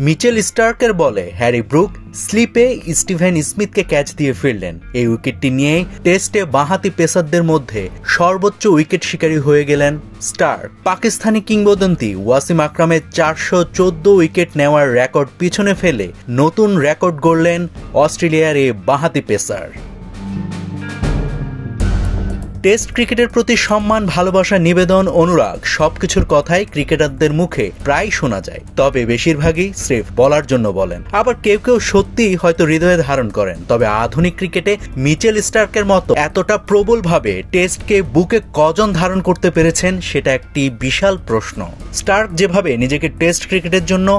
Mitchell স্টার্কের বলে Harry Brook স্লিপে Steven স্মিথকে catch দিয়ে ফিরলেন। এই উইকেটটি নিয়েই টেস্টে বাঁহাতি পেসারদের মধ্যে সর্বোচ্চ উইকেট শিকারী হয়ে গেলেন স্টার্ক। পাকিস্তানি কিংবদন্তি ওয়াসিম আকরামের 414 উইকেট নেওয়ার রেকর্ড পিছনে ফেলে নতুন রেকর্ড গড়লেন অস্ট্রেলিয়ার এই বাঁহাতি পেসার। টেস্ট ক্রিকেটের প্রতি সম্মান, ভালোবাসা, নিবেদন, অনুরাগ সবকিছুর কথাই ক্রিকেটারদের মুখে প্রায় শোনা যায়, তবে বেশিরভাগই স্রেফ বলার জন্য বলেন। আবার কেউ কেউ সত্যিই হয়তো হৃদয়ে ধারণ করেন। তবে আধুনিক ক্রিকেটে মিচেল স্টার্কের মতো এতটা প্রবলভাবে টেস্টকে বুকে কজন ধারণ করতে পেরেছেন সেটা একটি বিশাল প্রশ্ন। স্টার্ক যেভাবে নিজেকে টেস্ট ক্রিকেটের জন্য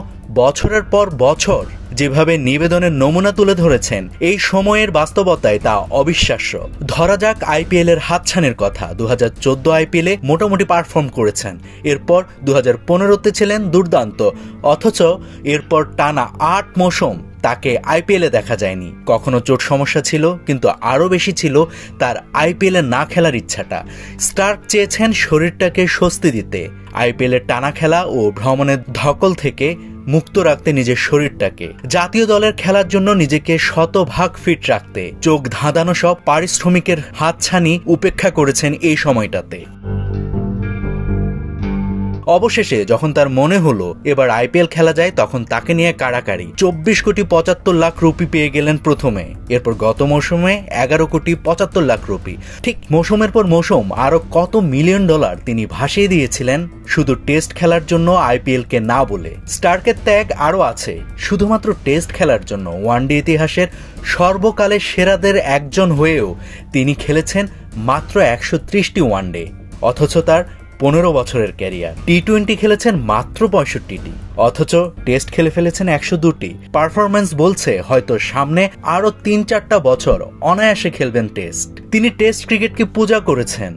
বছরের পর বছর যেভাবে নিবেদনের নমুনা তুলে ধরেছেন, এই সময়ের বাস্তবতায় তা অবিশ্বাস্য। ধরা যাক আইপিএল এর হাতছানির কথা। 2014 আইপিএলে মোটামুটি পারফর্ম করেছেন, এরপর 2015তে ছিলেন দুর্দান্ত, অথচ এরপর টানা 8 মৌসুম তাকে আইপিএলে দেখা যায়নি। কখনো চোট সমস্যা ছিল, কিন্তু আরও বেশি ছিল তার আইপিএলে না খেলার ইচ্ছাটা। স্টার্ক চেয়েছেন শরীরটাকে স্বস্তি দিতে, আইপিএলে টানা খেলা ও ভ্রমণের ধকল থেকে মুক্ত রাখতে নিজের শরীরটাকে, জাতীয় দলের খেলার জন্য নিজেকে শতভাগ ফিট রাখতে চোখ ধাঁধানো সব পারিশ্রমিকের হাতছানি উপেক্ষা করেছেন এই সময়টাতে। অবশেষে যখন তার মনে হলো এবার আইপিএল খেলা যায়, তখন তাকে নিয়ে কাড়াকাড়ি। 24,75,00,000 রুপি পেয়ে গেলেন প্রথমে, এরপর গত মৌসুমে 11,75,00,000 রুপি। ঠিক মৌসুমের পর মৌসুম আরো কত মিলিয়ন ডলার তিনি ভাসিয়ে দিয়েছিলেন শুধু টেস্ট খেলার জন্য, আইপিএল কে না বলে। স্টার্কের ত্যাগ আরো আছে, শুধুমাত্র টেস্ট খেলার জন্য ওয়ানডে ইতিহাসের সর্বকালের সেরাদের একজন হয়েও তিনি খেলেছেন মাত্র 130টি ওয়ানডে, অথচ তার 15 বছরের ক্যারিয়ার। টি-20 খেলেছেন মাত্র 65টি, অথচ টেস্ট খেলে ফেলেছেন 102টি। পারফরম্যান্স বলছে হয়তো সামনে আরো 3-4টা বছর অনায়াসে খেলবেন টেস্ট। তিনি টেস্ট ক্রিকেটকে পূজা করেছেন,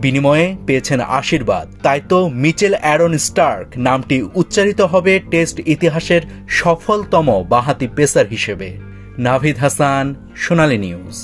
বিনিময়ে পেয়েছেন আশীর্বাদ। তাই তো মিচেল অ্যারন স্টার্ক নামটি উচ্চারিত হবে টেস্ট ইতিহাসের সফলতম বাঁহাতি পেসার হিসেবে। নাভিদ হাসান, সোনালী নিউজ।